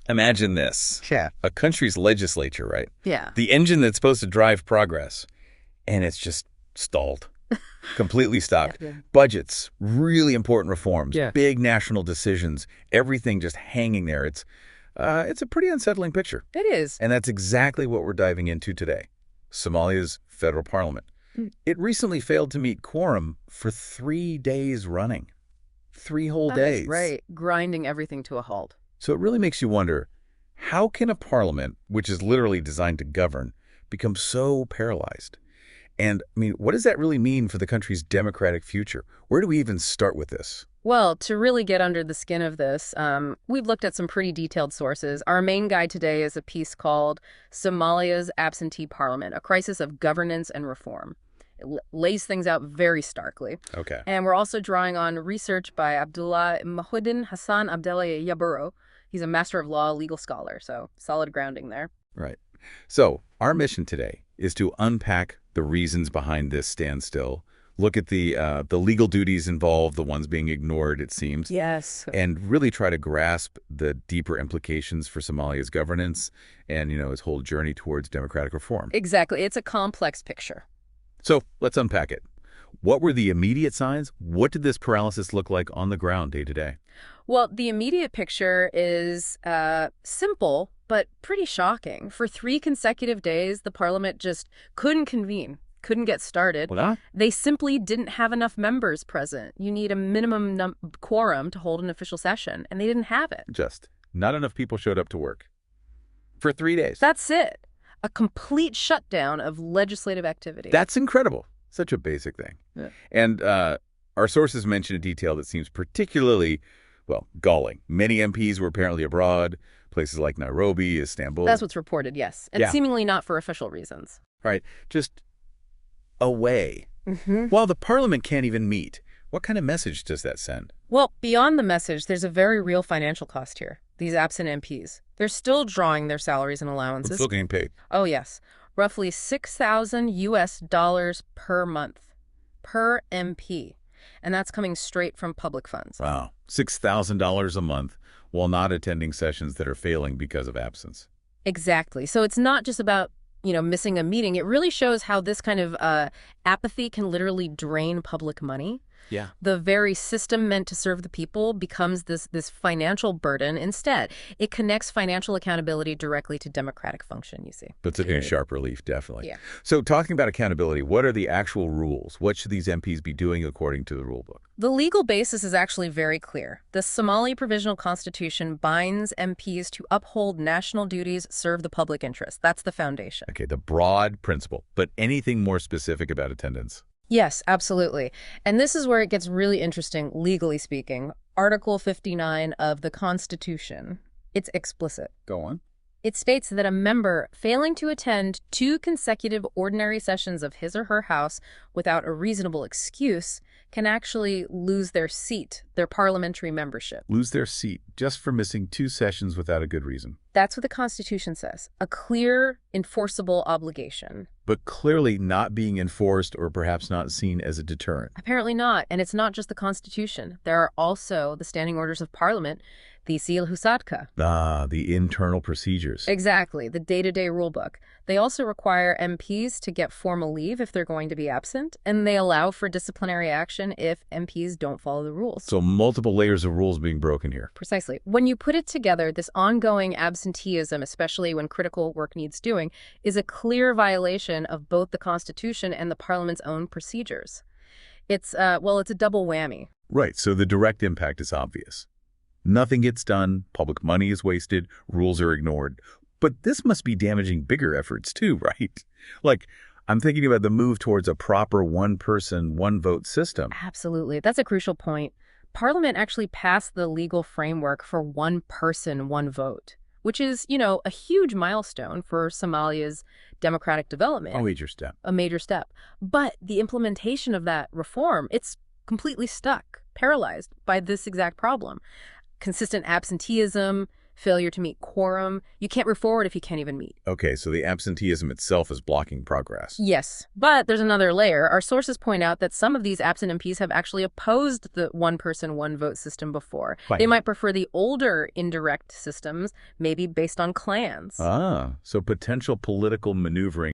Imagine this. Yeah. A country's legislature, right? Yeah. The engine that's supposed to drive progress, and it's just stalled. Completely stopped. Yeah. Budgets, really important reforms, Yeah. big national decisions, everything just hanging there. It's a pretty unsettling picture. It is. And that's exactly what we're diving into today. Somalia's federal parliament. It recently failed to meet quorum for 3 days running. 3 whole days. That's right. Grinding everything to a halt. So it really makes you wonder, how can a parliament, which is literally designed to govern, become so paralyzed? And, I mean, what does that really mean for the country's democratic future? Where do we even start with this? Well, to really get under the skin of this, we've looked at some pretty detailed sources. Our main guide today is a piece called Somalia's Absentee Parliament, a Crisis of Governance and Reform. It lays things out very starkly. Okay. And we're also drawing on research by Abdullah Mahuddin Hassan Abdallah Yaburo. He's a master of law, legal scholar, so solid grounding there. Right. So our mission today is to unpack the reasons behind this standstill, look at the legal duties involved, the ones being ignored, it seems. Yes. And really try to grasp the deeper implications for Somalia's governance and, its whole journey towards democratic reform. Exactly. It's a complex picture. So let's unpack it. What were the immediate signs? What did this paralysis look like on the ground day to day? Well, the immediate picture is simple, but pretty shocking. For 3 consecutive days, the parliament just couldn't convene, couldn't get started. What? They simply didn't have enough members present. You need a minimum quorum to hold an official session, and they didn't have it. Just not enough people showed up to work. For 3 days. That's it. A complete shutdown of legislative activity. That's incredible. Such a basic thing. Yeah. And our sources mention a detail that seems particularly, galling. Many MPs were apparently abroad, places like Nairobi, Istanbul. That's what's reported, yes. And seemingly not for official reasons. Right. Just away. While the parliament can't even meet. What kind of message does that send? Well, beyond the message, there's a very real financial cost here. These absent MPs. They're still drawing their salaries and allowances. Still getting paid. Oh, yes. Roughly $6,000 per month per MP. And that's coming straight from public funds. Wow. $6,000 a month while not attending sessions that are failing because of absence. Exactly. So it's not just about, missing a meeting. It really shows how this kind of apathy can literally drain public money. Yeah. The very system meant to serve the people becomes this financial burden instead. It connects financial accountability directly to democratic function, you see. That's a sharp relief, definitely. Yeah. So talking about accountability, what are the actual rules? What should these MPs be doing according to the rule book? The legal basis is actually very clear. The Somali Provisional Constitution binds MPs to uphold national duties, serve the public interest. That's the foundation. Okay, the broad principle, but anything more specific about attendance? Yes, absolutely. And this is where it gets really interesting, legally speaking. Article 59 of the Constitution, it's explicit. Go on. It states that a member failing to attend 2 consecutive ordinary sessions of his or her house without a reasonable excuse can actually lose their seat, their parliamentary membership. Lose their seat just for missing 2 sessions without a good reason. That's what the Constitution says. A clear, enforceable obligation. But clearly not being enforced or perhaps not seen as a deterrent. Apparently not. And it's not just the Constitution. There are also the standing orders of Parliament, the Sil Husadka. Ah, the internal procedures. Exactly, the day-to-day rulebook. They also require MPs to get formal leave if they're going to be absent, and they allow for disciplinary action if MPs don't follow the rules. So multiple layers of rules being broken here. Precisely. When you put it together, this ongoing absenteeism, especially when critical work needs doing, is a clear violation of both the Constitution and the Parliament's own procedures. It's a double whammy. Right, so the direct impact is obvious. Nothing gets done, public money is wasted, rules are ignored. But this must be damaging bigger efforts too, right? Like, I'm thinking about the move towards a proper one-person, one-vote system. Absolutely. That's a crucial point. Parliament actually passed the legal framework for one person, one vote, which is, a huge milestone for Somalia's democratic development. A major step. A major step. But the implementation of that reform, it's completely stuck, paralyzed by this exact problem. Consistent absenteeism, failure to meet quorum. You can't move forward if you can't even meet. Okay, so the absenteeism itself is blocking progress. Yes, but there's another layer. Our sources point out that some of these absent MPs have actually opposed the one-person, one-vote system before. Right. They might prefer the older indirect systems, maybe based on clans. So potential political maneuvering